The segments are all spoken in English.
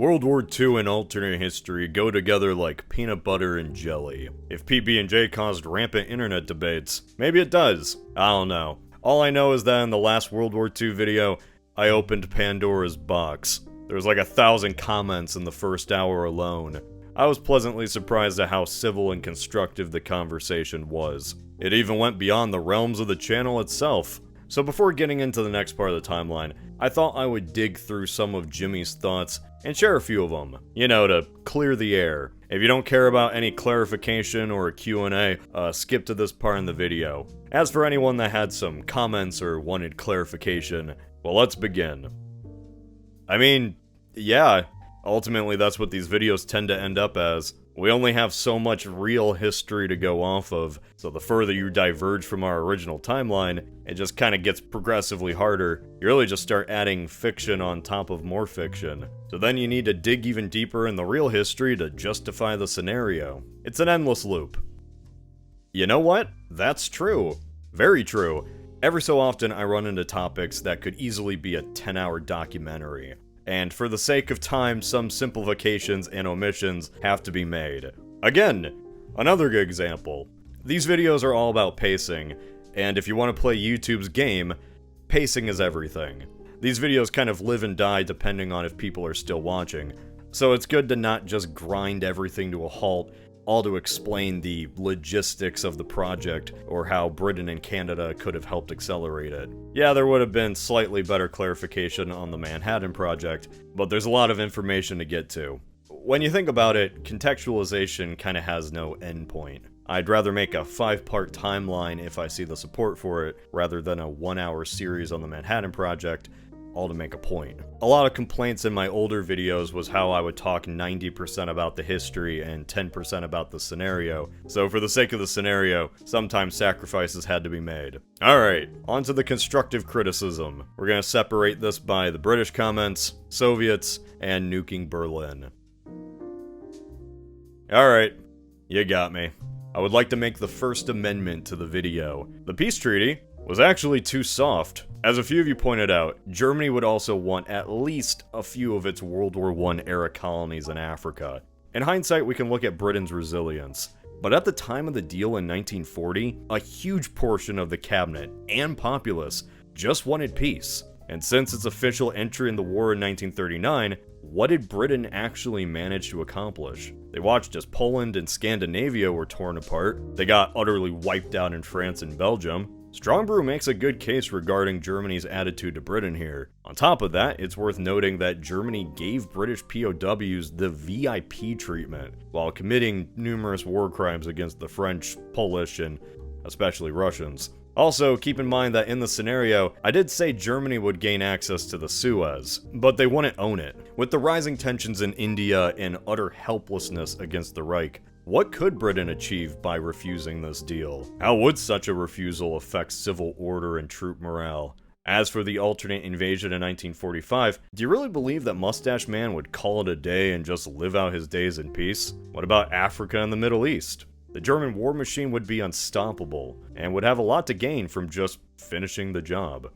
World War II and alternate history go together like peanut butter and jelly. If PB&J caused rampant internet debates, maybe it does. I don't know. All I know is that in the last World War II video, I opened Pandora's box. There was like 1,000 comments in the first hour alone. I was pleasantly surprised at how civil and constructive the conversation was. It even went beyond the realms of the channel itself. So before getting into the next part of the timeline, I thought I would dig through some of Jimmy's thoughts and share a few of them, you know, to clear the air. If you don't care about any clarification or a Q&A, skip to this part in the video. As for anyone that had some comments or wanted clarification, well, let's begin. I mean, yeah, ultimately that's what these videos tend to end up as. We only have so much real history to go off of, so the further you diverge from our original timeline, it just kind of gets progressively harder. You really just start adding fiction on top of more fiction. So then you need to dig even deeper in the real history to justify the scenario. It's an endless loop. You know what? That's true. Very true. Every so often I run into topics that could easily be a 10-hour documentary. And for the sake of time, some simplifications and omissions have to be made. Again, another good example. These videos are all about pacing, and if you want to play YouTube's game, pacing is everything. These videos kind of live and die depending on if people are still watching, so it's good to not just grind everything to a halt, all to explain the logistics of the project, or how Britain and Canada could have helped accelerate it. Yeah, there would have been slightly better clarification on the Manhattan Project, but there's a lot of information to get to. When you think about it, contextualization kinda has no endpoint. I'd rather make a 5-part timeline if I see the support for it, rather than a 1-hour series on the Manhattan Project, all to make a point. A lot of complaints in my older videos was how I would talk 90% about the history and 10% about the scenario, so for the sake of the scenario, sometimes sacrifices had to be made. Alright, on to the constructive criticism. We're gonna separate this by the British comments, Soviets, and nuking Berlin. Alright, you got me. I would like to make the first amendment to the video. The peace treaty was actually too soft. As a few of you pointed out, Germany would also want at least a few of its World War I era colonies in Africa. In hindsight, we can look at Britain's resilience. But at the time of the deal in 1940, a huge portion of the cabinet and populace just wanted peace. And since its official entry in the war in 1939, what did Britain actually manage to accomplish? They watched as Poland and Scandinavia were torn apart, they got utterly wiped out in France and Belgium. Strongbrew makes a good case regarding Germany's attitude to Britain here. On top of that, it's worth noting that Germany gave British POWs the VIP treatment, while committing numerous war crimes against the French, Polish, and especially Russians. Also, keep in mind that in the scenario, I did say Germany would gain access to the Suez, but they wouldn't own it. With the rising tensions in India and utter helplessness against the Reich, what could Britain achieve by refusing this deal? How would such a refusal affect civil order and troop morale? As for the alternate invasion in 1945, do you really believe that Mustache Man would call it a day and just live out his days in peace? What about Africa and the Middle East? The German war machine would be unstoppable, and would have a lot to gain from just finishing the job.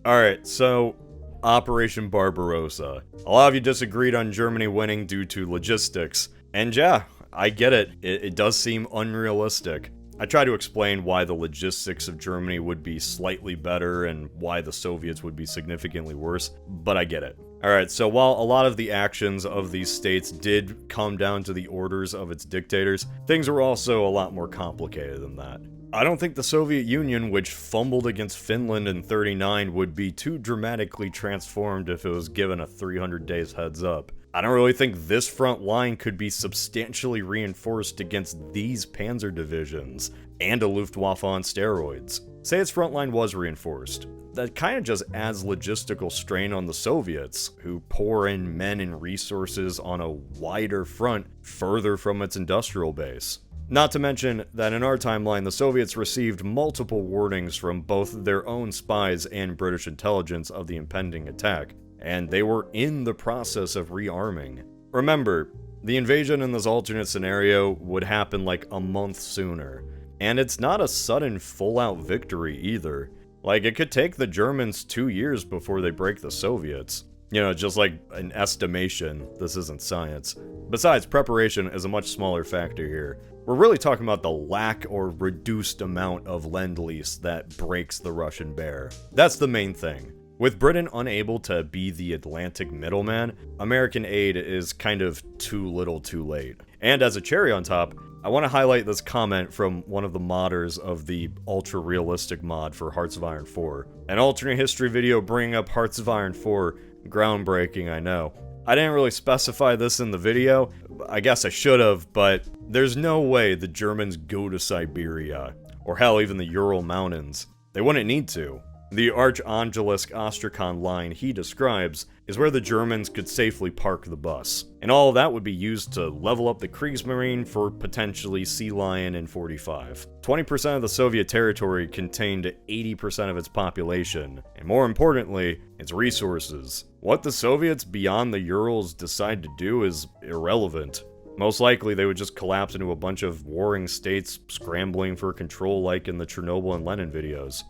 Alright, so Operation Barbarossa. A lot of you disagreed on Germany winning due to logistics, and yeah, I get it. It does seem unrealistic. I try to explain why the logistics of Germany would be slightly better and why the Soviets would be significantly worse, but I get it. Alright, so while a lot of the actions of these states did come down to the orders of its dictators, things were also a lot more complicated than that. I don't think the Soviet Union, which fumbled against Finland in '39, would be too dramatically transformed if it was given a 300 days heads up. I don't really think this front line could be substantially reinforced against these panzer divisions, and a Luftwaffe on steroids. Say its front line was reinforced. That kind of just adds logistical strain on the Soviets, who pour in men and resources on a wider front further from its industrial base. Not to mention that in our timeline, the Soviets received multiple warnings from both their own spies and British intelligence of the impending attack, and they were in the process of rearming. Remember, the invasion in this alternate scenario would happen like a month sooner, and it's not a sudden full-out victory either. Like, it could take the Germans 2 years before they break the Soviets. You know, just like an estimation. This isn't science. Besides, preparation is a much smaller factor here. We're really talking about the lack or reduced amount of lend-lease that breaks the Russian bear. That's the main thing. With Britain unable to be the Atlantic middleman, American aid is kind of too little too late. And as a cherry on top, I want to highlight this comment from one of the modders of the ultra-realistic mod for Hearts of Iron 4. An alternate history video bringing up Hearts of Iron 4, groundbreaking, I know. I didn't really specify this in the video, I guess I should have, but there's no way the Germans go to Siberia, or hell, even the Ural Mountains. They wouldn't need to. The Archangelisk Astrakhan line he describes is where the Germans could safely park the bus, and all of that would be used to level up the Kriegsmarine for potentially Sea Lion in 45. 20% of the Soviet territory contained 80% of its population, and more importantly, its resources. What the Soviets beyond the Urals decide to do is irrelevant. Most likely they would just collapse into a bunch of warring states scrambling for control like in the Chernobyl and Lenin videos.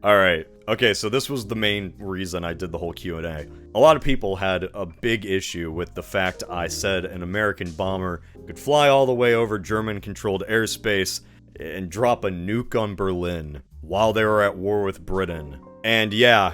Alright, okay, so this was the main reason I did the whole Q&A. A lot of people had a big issue with the fact I said an American bomber could fly all the way over German-controlled airspace and drop a nuke on Berlin while they were at war with Britain. And yeah,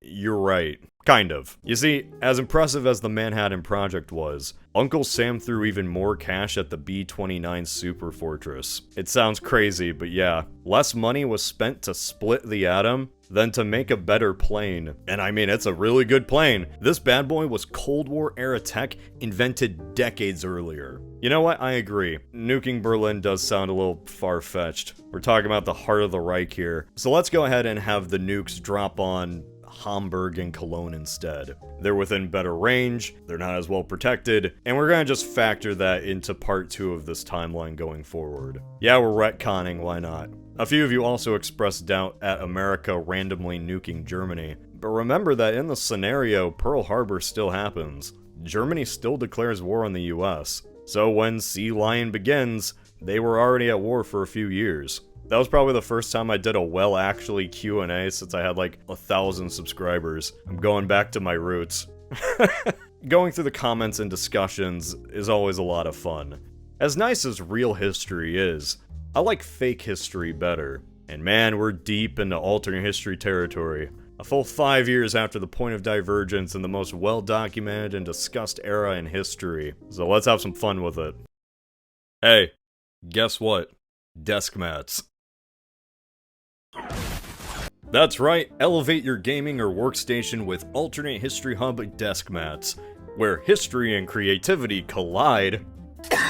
you're right. Kind of. You see, as impressive as the Manhattan Project was, Uncle Sam threw even more cash at the B-29 Super Fortress. It sounds crazy, but yeah. Less money was spent to split the atom than to make a better plane. And I mean, it's a really good plane. This bad boy was Cold War era tech invented decades earlier. You know what? I agree. Nuking Berlin does sound a little far-fetched. We're talking about the heart of the Reich here. So let's go ahead and have the nukes drop on Hamburg and Cologne instead. They're within better range, they're not as well protected, and we're gonna just factor that into part 2 of this timeline going forward. Yeah, we're retconning, why not? A few of you also expressed doubt at America randomly nuking Germany, but remember that in the scenario, Pearl Harbor still happens. Germany still declares war on the US. So when Sea Lion begins, they were already at war for a few years. That was probably the first time I did a well-actually Q&A since I had like 1,000 subscribers. I'm going back to my roots. Going through the comments and discussions is always a lot of fun. As nice as real history is, I like fake history better. And man, we're deep into alternate history territory. A full 5 years after the point of divergence in the most well-documented and discussed era in history. So let's have some fun with it. Hey, guess what? Desk mats. That's right, elevate your gaming or workstation with Alternate History Hub desk mats, where history and creativity collide.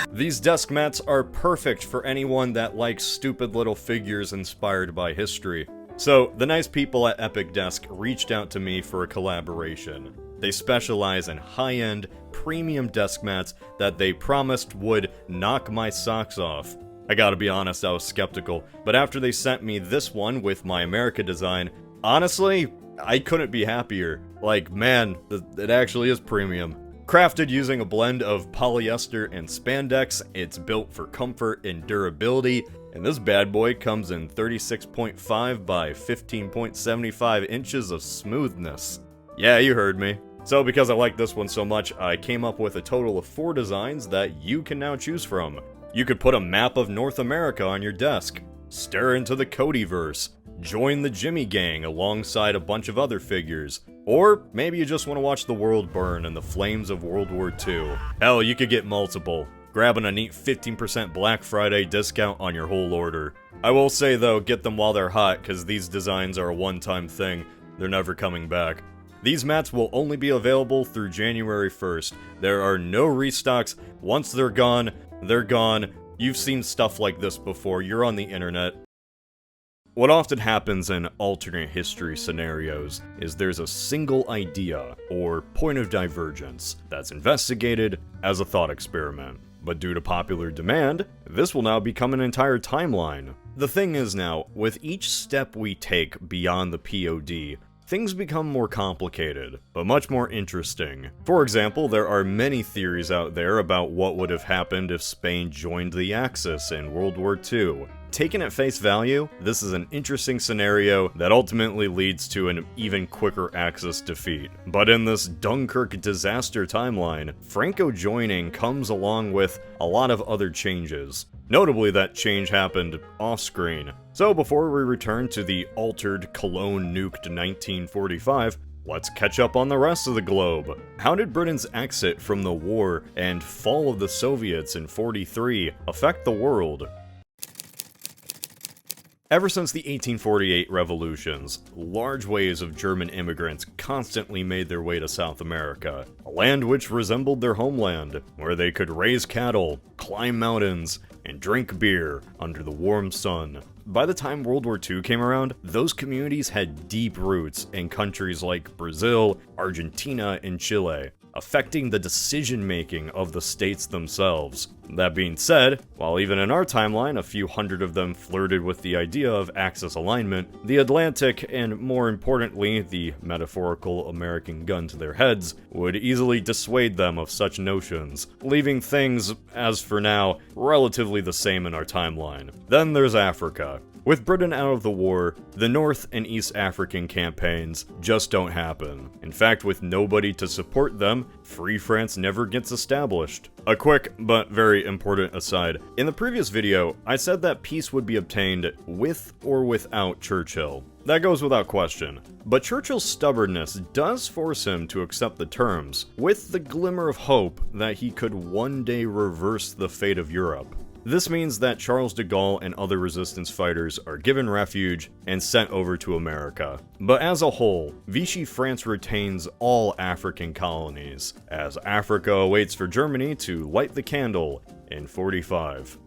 These desk mats are perfect for anyone that likes stupid little figures inspired by history. So, the nice people at Epic Desk reached out to me for a collaboration. They specialize in high-end, premium desk mats that they promised would knock my socks off. I gotta be honest, I was skeptical, but after they sent me this one with my America design, honestly, I couldn't be happier. Like, man, it actually is premium. Crafted using a blend of polyester and spandex, it's built for comfort and durability, and this bad boy comes in 36.5 by 15.75 inches of smoothness. Yeah, you heard me. So because I like this one so much, I came up with a total of 4 designs that you can now choose from. You could put a map of North America on your desk, stir into the Codyverse, join the Jimmy Gang alongside a bunch of other figures, or maybe you just want to watch the world burn in the flames of World War II. Hell, you could get multiple, grabbing a neat 15% Black Friday discount on your whole order. I will say though, get them while they're hot, cause these designs are a one-time thing, they're never coming back. These mats will only be available through January 1st. There are no restocks. Once they're gone, they're gone. You've seen stuff like this before, you're on the internet. What often happens in alternate history scenarios is there's a single idea, or point of divergence, that's investigated as a thought experiment. But due to popular demand, this will now become an entire timeline. The thing is now, with each step we take beyond the POD, things become more complicated, but much more interesting. For example, there are many theories out there about what would have happened if Spain joined the Axis in World War II. Taken at face value, this is an interesting scenario that ultimately leads to an even quicker Axis defeat. But in this Dunkirk disaster timeline, Franco joining comes along with a lot of other changes. Notably, that change happened off-screen. So before we return to the altered Cologne nuked 1945, let's catch up on the rest of the globe. How did Britain's exit from the war and fall of the Soviets in '43 affect the world? Ever since the 1848 revolutions, large waves of German immigrants constantly made their way to South America, a land which resembled their homeland, where they could raise cattle, climb mountains, and drink beer under the warm sun. By the time World War II came around, those communities had deep roots in countries like Brazil, Argentina, and Chile, affecting the decision-making of the states themselves. That being said, while even in our timeline a few hundred of them flirted with the idea of Axis alignment, the Atlantic, and more importantly, the metaphorical American gun to their heads, would easily dissuade them of such notions, leaving things, as for now, relatively the same in our timeline. Then there's Africa. With Britain out of the war, the North and East African campaigns just don't happen. In fact, with nobody to support them, Free France never gets established. A quick, but very important aside. In the previous video, I said that peace would be obtained with or without Churchill. That goes without question. But Churchill's stubbornness does force him to accept the terms, with the glimmer of hope that he could one day reverse the fate of Europe. This means that Charles de Gaulle and other resistance fighters are given refuge and sent over to America. But as a whole, Vichy France retains all African colonies, as Africa awaits for Germany to light the candle in '45.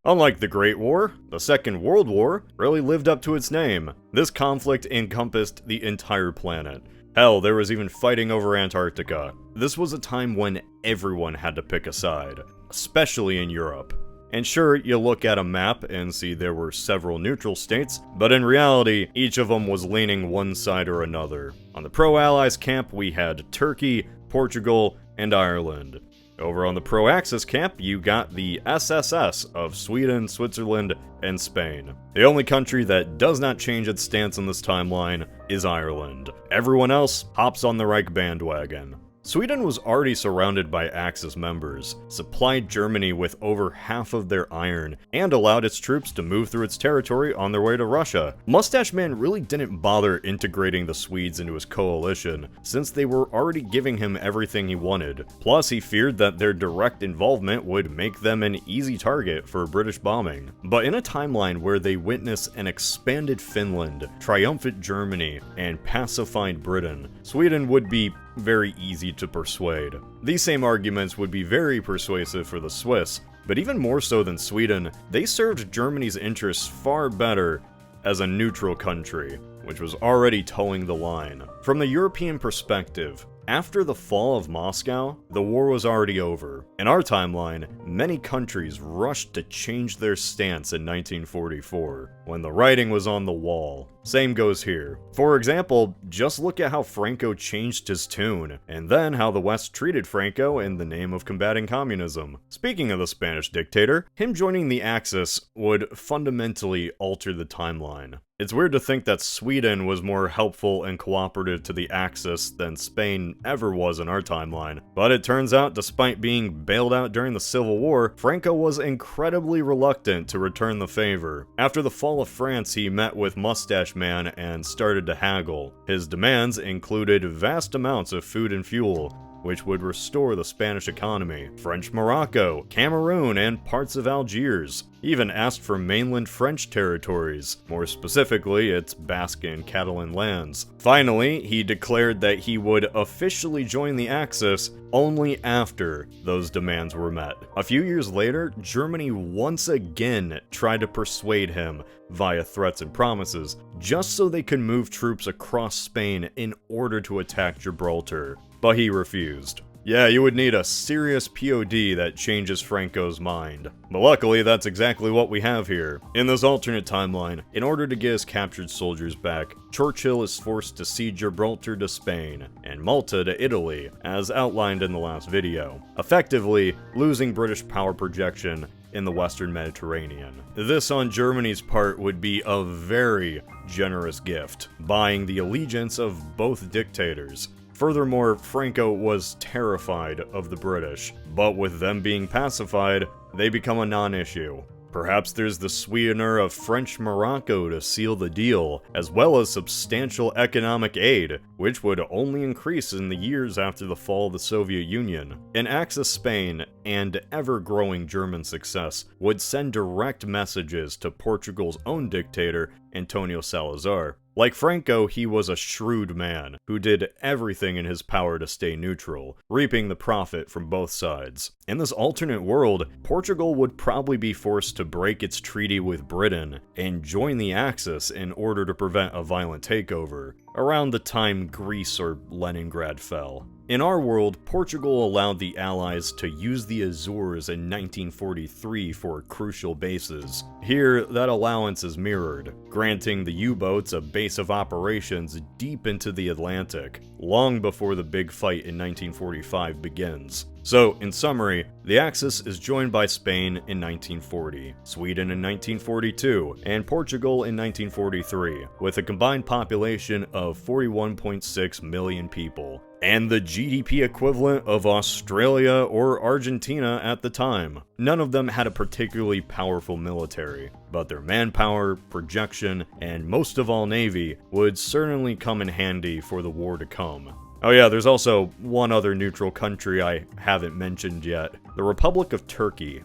Unlike the Great War, the Second World War really lived up to its name. This conflict encompassed the entire planet. Hell, there was even fighting over Antarctica. This was a time when everyone had to pick a side, especially in Europe. And sure, you look at a map and see there were several neutral states, but in reality, each of them was leaning one side or another. On the pro-Allies camp, we had Turkey, Portugal, and Ireland. Over on the pro-Axis camp, you got the SSS of Sweden, Switzerland, and Spain. The only country that does not change its stance on this timeline is Ireland. Everyone else hops on the Reich bandwagon. Sweden was already surrounded by Axis members, supplied Germany with over half of their iron, and allowed its troops to move through its territory on their way to Russia. Mustache Man really didn't bother integrating the Swedes into his coalition, since they were already giving him everything he wanted. Plus, he feared that their direct involvement would make them an easy target for British bombing. But in a timeline where they witness an expanded Finland, triumphant Germany, and pacified Britain, Sweden would be very easy to persuade. These same arguments would be very persuasive for the Swiss, but even more so than Sweden, they served Germany's interests far better as a neutral country, which was already towing the line. From the European perspective, after the fall of Moscow, the war was already over. In our timeline, many countries rushed to change their stance in 1944, when the writing was on the wall. Same goes here. For example, just look at how Franco changed his tune, and then how the West treated Franco in the name of combating communism. Speaking of the Spanish dictator, him joining the Axis would fundamentally alter the timeline. It's weird to think that Sweden was more helpful and cooperative to the Axis than Spain ever was in our timeline, but it turns out despite being bailed out during the Civil War, Franco was incredibly reluctant to return the favor. After the fall of France, he met with Mustache Man and started to haggle. His demands included vast amounts of food and fuel, which would restore the Spanish economy, French Morocco, Cameroon, and parts of Algiers. He even asked for mainland French territories, more specifically its Basque and Catalan lands. Finally, he declared that he would officially join the Axis only after those demands were met. A few years later, Germany once again tried to persuade him via threats and promises, just so they could move troops across Spain in order to attack Gibraltar. But he refused. Yeah, you would need a serious POD that changes Franco's mind. But luckily, that's exactly what we have here. In this alternate timeline, in order to get his captured soldiers back, Churchill is forced to cede Gibraltar to Spain, and Malta to Italy, as outlined in the last video, effectively losing British power projection in the Western Mediterranean. This on Germany's part would be a very generous gift, buying the allegiance of both dictators. Furthermore, Franco was terrified of the British, but with them being pacified, they become a non-issue. Perhaps there's the sweetener of French Morocco to seal the deal, as well as substantial economic aid, which would only increase in the years after the fall of the Soviet Union. An Axis Spain and ever-growing German success would send direct messages to Portugal's own dictator, Antonio Salazar. Like Franco, he was a shrewd man who did everything in his power to stay neutral, reaping the profit from both sides. In this alternate world, Portugal would probably be forced to break its treaty with Britain and join the Axis in order to prevent a violent takeover, around the time Greece or Leningrad fell. In our world, Portugal allowed the Allies to use the Azores in 1943 for crucial bases. Here, that allowance is mirrored, granting the U-boats a base of operations deep into the Atlantic, long before the big fight in 1945 begins. So, in summary, the Axis is joined by Spain in 1940, Sweden in 1942, and Portugal in 1943, with a combined population of 41.6 million people, and the GDP equivalent of Australia or Argentina at the time. None of them had a particularly powerful military, but their manpower, projection, and most of all navy would certainly come in handy for the war to come. Oh yeah, there's also one other neutral country I haven't mentioned yet, the Republic of Turkey.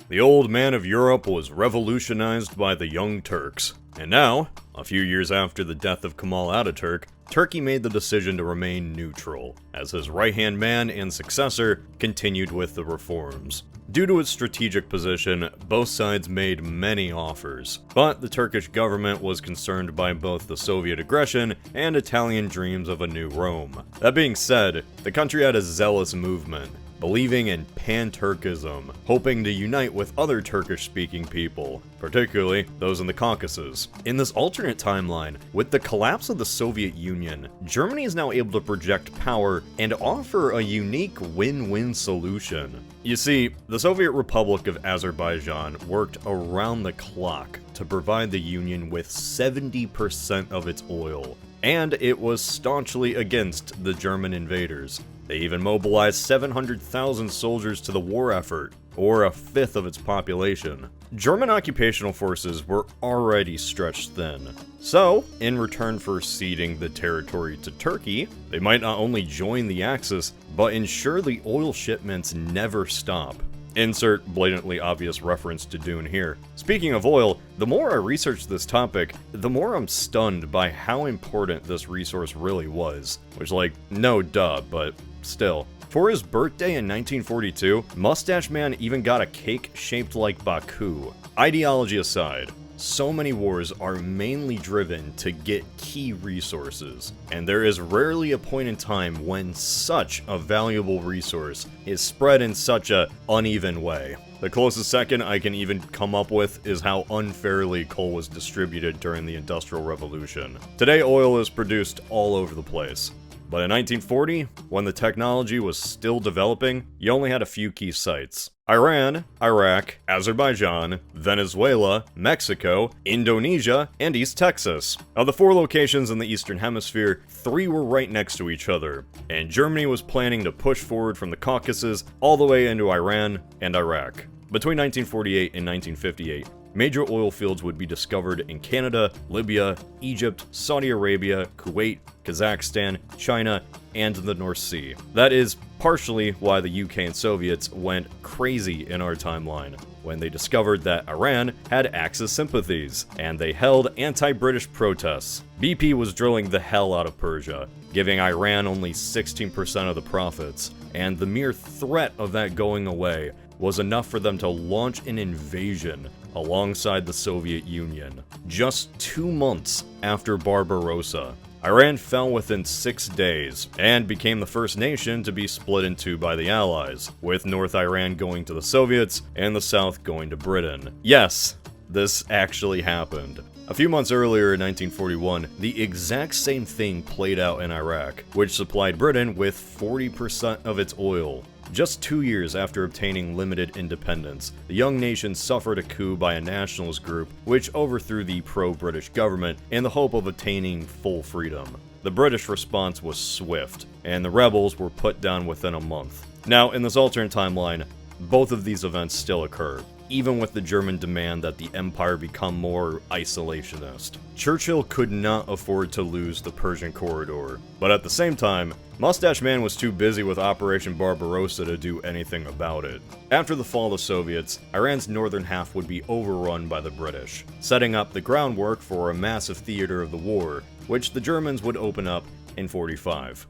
The old man of Europe was revolutionized by the Young Turks, and now, a few years after the death of Kemal Ataturk, Turkey made the decision to remain neutral, as his right-hand man and successor continued with the reforms. Due to its strategic position, both sides made many offers, but the Turkish government was concerned by both the Soviet aggression and Italian dreams of a new Rome. That being said, the country had a zealous movement, believing in pan-Turkism, hoping to unite with other Turkish-speaking people, particularly those in the Caucasus. In this alternate timeline, with the collapse of the Soviet Union, Germany is now able to project power and offer a unique win-win solution. You see, the Soviet Republic of Azerbaijan worked around the clock to provide the Union with 70% of its oil, and it was staunchly against the German invaders. They even mobilized 700,000 soldiers to the war effort, or a fifth of its population. German occupational forces were already stretched thin. So, in return for ceding the territory to Turkey, they might not only join the Axis, but ensure the oil shipments never stop. Insert blatantly obvious reference to Dune here. Speaking of oil, the more I research this topic, the more I'm stunned by how important this resource really was. Which, like, no duh, but still. For his birthday in 1942, Mustache Man even got a cake shaped like Baku. Ideology aside, so many wars are mainly driven to get key resources, and there is rarely a point in time when such a valuable resource is spread in such a uneven way. The closest second I can even come up with is how unfairly coal was distributed during the Industrial Revolution. Today, oil is produced all over the place. But in 1940, when the technology was still developing, you only had a few key sites. Iran, Iraq, Azerbaijan, Venezuela, Mexico, Indonesia, and East Texas. Of the 4 locations in the Eastern Hemisphere, 3 were right next to each other, and Germany was planning to push forward from the Caucasus all the way into Iran and Iraq. Between 1948 and 1958, major oil fields would be discovered in Canada, Libya, Egypt, Saudi Arabia, Kuwait, Kazakhstan, China, and the North Sea. That is partially why the UK and Soviets went crazy in our timeline, when they discovered that Iran had Axis sympathies, and they held anti-British protests. BP was drilling the hell out of Persia, giving Iran only 16% of the profits, and the mere threat of that going away was enough for them to launch an invasion alongside the Soviet Union. Just 2 months after Barbarossa, Iran fell within 6 days, and became the first nation to be split in 2 by the Allies, with North Iran going to the Soviets, and the South going to Britain. Yes, this actually happened. A few months earlier in 1941, the exact same thing played out in Iraq, which supplied Britain with 40% of its oil. Just 2 years after obtaining limited independence, the young nation suffered a coup by a nationalist group which overthrew the pro-British government in the hope of attaining full freedom. The British response was swift, and the rebels were put down within a month. Now, in this alternate timeline, both of these events still occur, even with the German demand that the empire become more isolationist. Churchill could not afford to lose the Persian corridor, but at the same time, Mustache Man was too busy with Operation Barbarossa to do anything about it. After the fall of the Soviets, Iran's northern half would be overrun by the British, setting up the groundwork for a massive theater of the war, which the Germans would open up in '45.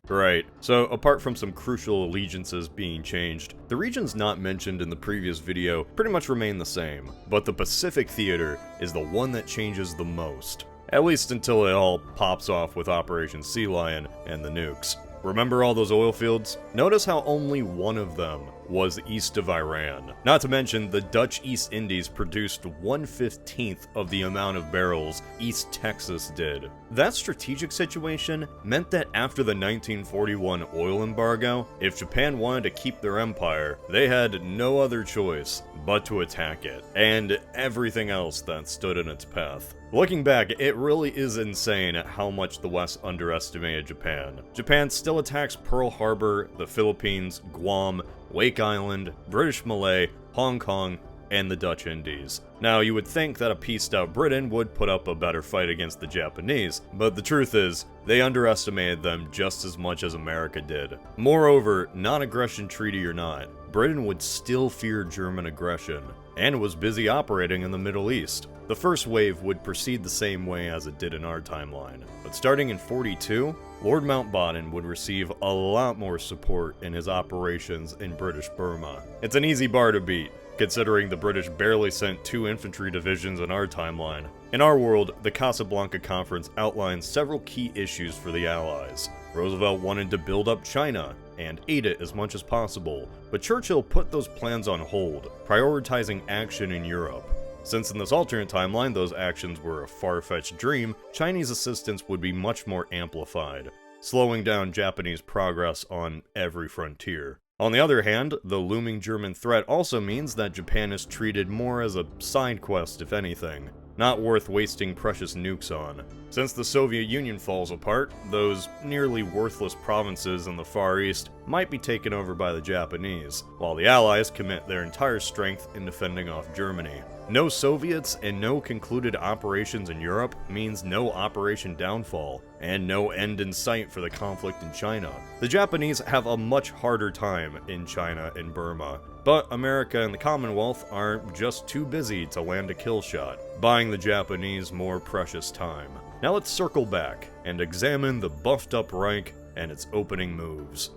Right, so apart from some crucial allegiances being changed, the regions not mentioned in the previous video pretty much remain the same, but the Pacific Theater is the one that changes the most. At least until it all pops off with Operation Sea Lion and the nukes. Remember all those oil fields? Notice how only one of them was east of Iran. Not to mention, the Dutch East Indies produced 1/15 of the amount of barrels East Texas did. That strategic situation meant that after the 1941 oil embargo, if Japan wanted to keep their empire, they had no other choice but to attack it, and everything else that stood in its path. Looking back, it really is insane at how much the West underestimated Japan. Japan still attacks Pearl Harbor, the Philippines, Guam, Wake Island, British Malay, Hong Kong, and the Dutch Indies. Now, you would think that a pieced out Britain would put up a better fight against the Japanese, but the truth is, they underestimated them just as much as America did. Moreover, non-aggression treaty or not, Britain would still fear German aggression, and was busy operating in the Middle East. The first wave would proceed the same way as it did in our timeline, but starting in '42, Lord Mountbatten would receive a lot more support in his operations in British Burma. It's an easy bar to beat, considering the British barely sent 2 infantry divisions in our timeline. In our world, the Casablanca Conference outlines several key issues for the Allies. Roosevelt wanted to build up China and aid it as much as possible, but Churchill put those plans on hold, prioritizing action in Europe. Since in this alternate timeline those actions were a far-fetched dream, Chinese assistance would be much more amplified, slowing down Japanese progress on every frontier. On the other hand, the looming German threat also means that Japan is treated more as a side quest, if anything, not worth wasting precious nukes on. Since the Soviet Union falls apart, those nearly worthless provinces in the Far East might be taken over by the Japanese, while the Allies commit their entire strength in defending off Germany. No Soviets and no concluded operations in Europe means no Operation Downfall, and no end in sight for the conflict in China. The Japanese have a much harder time in China and Burma, but America and the Commonwealth are just too busy to land a kill shot, buying the Japanese more precious time. Now let's circle back and examine the buffed up Reich and its opening moves.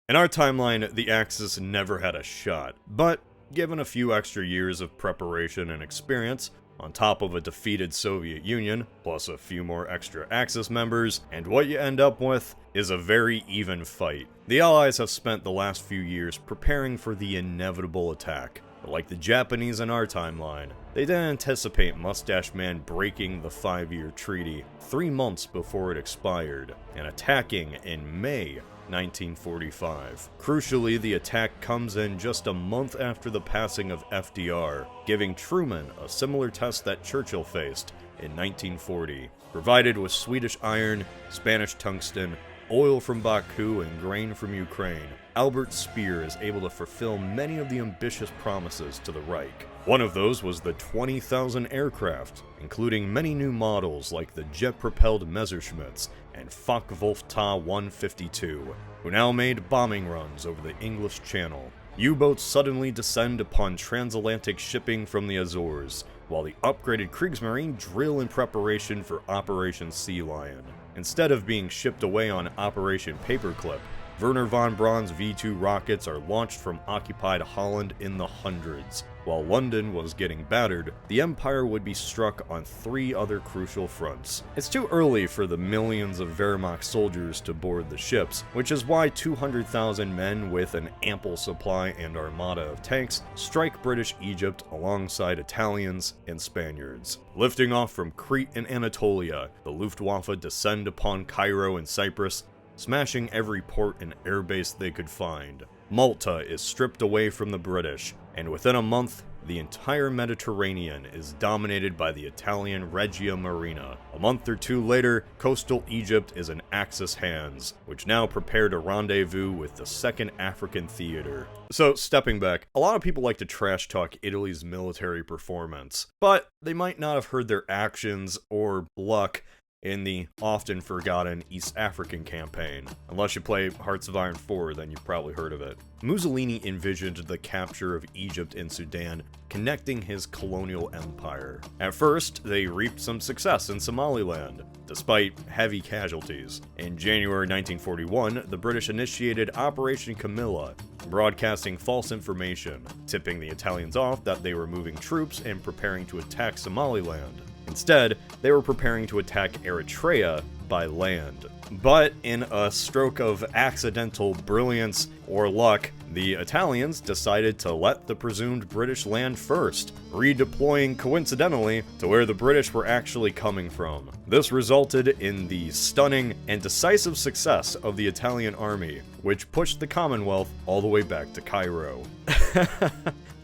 In our timeline, the Axis never had a shot, but given a few extra years of preparation and experience, on top of a defeated Soviet Union, plus a few more extra Axis members, and what you end up with is a very even fight. The Allies have spent the last few years preparing for the inevitable attack, but like the Japanese in our timeline, they didn't anticipate Mustache Man breaking the 5-year treaty 3 months before it expired, and attacking in May 1945. Crucially, the attack comes in just a month after the passing of FDR, giving Truman a similar test that Churchill faced in 1940. Provided with Swedish iron, Spanish tungsten, oil from Baku, and grain from Ukraine, Albert Speer is able to fulfill many of the ambitious promises to the Reich. One of those was the 20,000 aircraft, including many new models like the jet-propelled Messerschmitts and Focke-Wulf-Ta 152, who now made bombing runs over the English Channel. U-boats suddenly descend upon transatlantic shipping from the Azores, while the upgraded Kriegsmarine drill in preparation for Operation Sea Lion. Instead of being shipped away on Operation Paperclip, Wernher von Braun's V-2 rockets are launched from occupied Holland in the hundreds. While London was getting battered, the Empire would be struck on 3 other crucial fronts. It's too early for the millions of Wehrmacht soldiers to board the ships, which is why 200,000 men with an ample supply and armada of tanks strike British Egypt alongside Italians and Spaniards. Lifting off from Crete and Anatolia, the Luftwaffe descend upon Cairo and Cyprus, smashing every port and airbase they could find. Malta is stripped away from the British, and within a month, the entire Mediterranean is dominated by the Italian Regia Marina. A month or two later, coastal Egypt is in Axis hands, which now prepare to rendezvous with the Second African Theater. So, stepping back, a lot of people like to trash talk Italy's military performance, but they might not have heard their actions or luck in the often forgotten East African campaign. Unless you play Hearts of Iron 4, then you've probably heard of it. Mussolini envisioned the capture of Egypt and Sudan, connecting his colonial empire. At first, they reaped some success in Somaliland, despite heavy casualties. In January 1941, the British initiated Operation Camilla, broadcasting false information, tipping the Italians off that they were moving troops and preparing to attack Somaliland. Instead, they were preparing to attack Eritrea by land. But in a stroke of accidental brilliance or luck, the Italians decided to let the presumed British land first, redeploying coincidentally to where the British were actually coming from. This resulted in the stunning and decisive success of the Italian army, which pushed the Commonwealth all the way back to Cairo.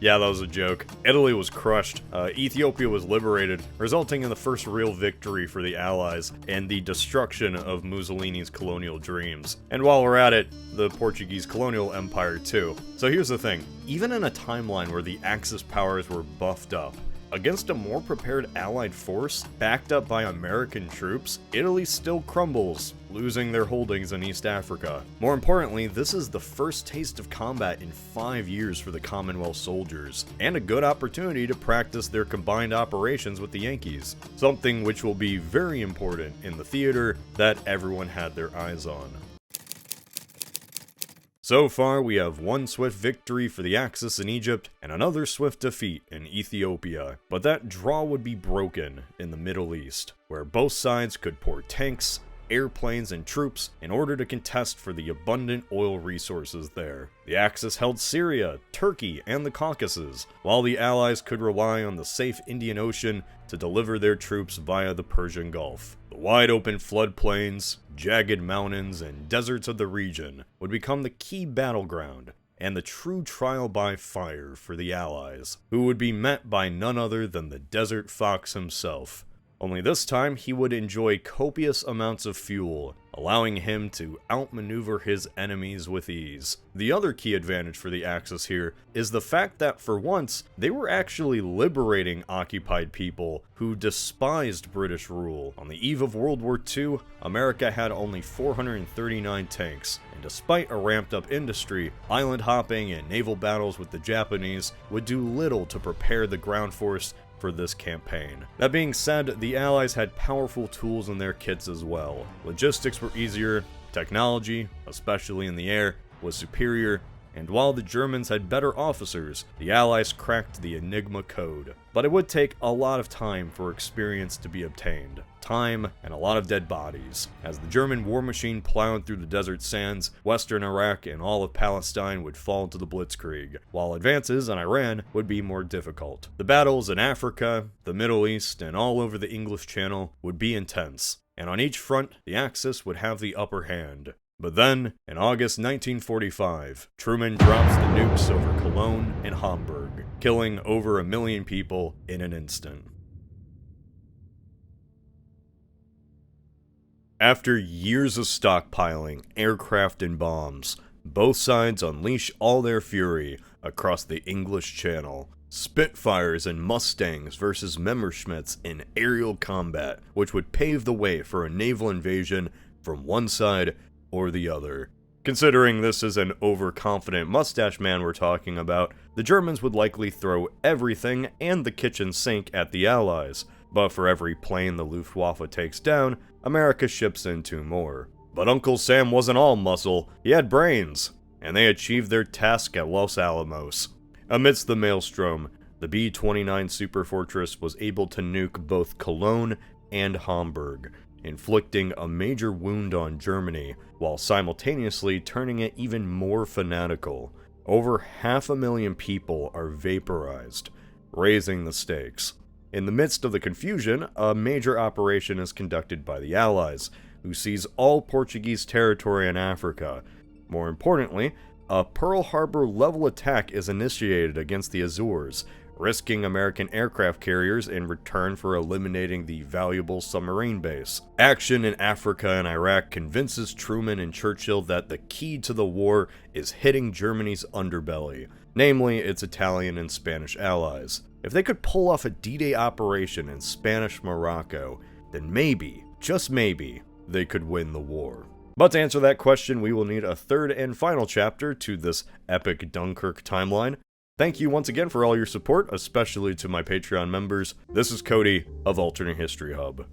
Yeah, that was a joke. Italy was crushed. Ethiopia was liberated, resulting in the first real victory for the Allies and the destruction of Mussolini's colonial dreams. And while we're at it, the Portuguese colonial empire too. So here's the thing. Even in a timeline where the Axis powers were buffed up, against a more prepared Allied force, backed up by American troops, Italy still crumbles, losing their holdings in East Africa. More importantly, this is the first taste of combat in 5 years for the Commonwealth soldiers, and a good opportunity to practice their combined operations with the Yankees, something which will be very important in the theater that everyone had their eyes on. So far, we have one swift victory for the Axis in Egypt, and another swift defeat in Ethiopia. But that draw would be broken in the Middle East, where both sides could pour tanks, airplanes, and troops in order to contest for the abundant oil resources there. The Axis held Syria, Turkey, and the Caucasus, while the Allies could rely on the safe Indian Ocean to deliver their troops via the Persian Gulf. The wide open floodplains, jagged mountains, and deserts of the region would become the key battleground and the true trial by fire for the Allies, who would be met by none other than the Desert Fox himself. Only this time, he would enjoy copious amounts of fuel, allowing him to outmaneuver his enemies with ease. The other key advantage for the Axis here is the fact that for once, they were actually liberating occupied people who despised British rule. On the eve of World War II, America had only 439 tanks, and despite a ramped up industry, island hopping and naval battles with the Japanese would do little to prepare the ground force for this campaign. That being said, the Allies had powerful tools in their kits as well. Logistics were easier, technology, especially in the air, was superior, and while the Germans had better officers, the Allies cracked the Enigma code. But it would take a lot of time for experience to be obtained. Time and a lot of dead bodies. As the German war machine plowed through the desert sands, western Iraq and all of Palestine would fall to the Blitzkrieg, while advances in Iran would be more difficult. The battles in Africa, the Middle East, and all over the English Channel would be intense, and on each front, the Axis would have the upper hand. But then, in August 1945, Truman drops the nukes over Cologne and Hamburg, killing over 1 million people in an instant. After years of stockpiling aircraft and bombs, both sides unleash all their fury across the English Channel. Spitfires and Mustangs versus Messerschmitts in aerial combat, which would pave the way for a naval invasion from one side or the other. Considering this is an overconfident mustache man we're talking about, the Germans would likely throw everything and the kitchen sink at the Allies, but for every plane the Luftwaffe takes down, America ships in 2 more. But Uncle Sam wasn't all muscle, he had brains, and they achieved their task at Los Alamos. Amidst the maelstrom, the B-29 Superfortress was able to nuke both Cologne and Hamburg, inflicting a major wound on Germany, while simultaneously turning it even more fanatical. Over 500,000 people are vaporized, raising the stakes. In the midst of the confusion, a major operation is conducted by the Allies. who seized all Portuguese territory in Africa. More importantly, a Pearl Harbor-level attack is initiated against the Azores, risking American aircraft carriers in return for eliminating the valuable submarine base. Action in Africa and Iraq convinces Truman and Churchill that the key to the war is hitting Germany's underbelly, namely its Italian and Spanish allies. If they could pull off a D-Day operation in Spanish Morocco, then maybe, just maybe, they could win the war. But to answer that question, we will need a third and final chapter to this epic Dunkirk timeline. Thank you once again for all your support, especially to my Patreon members. This is Cody of Alternate History Hub.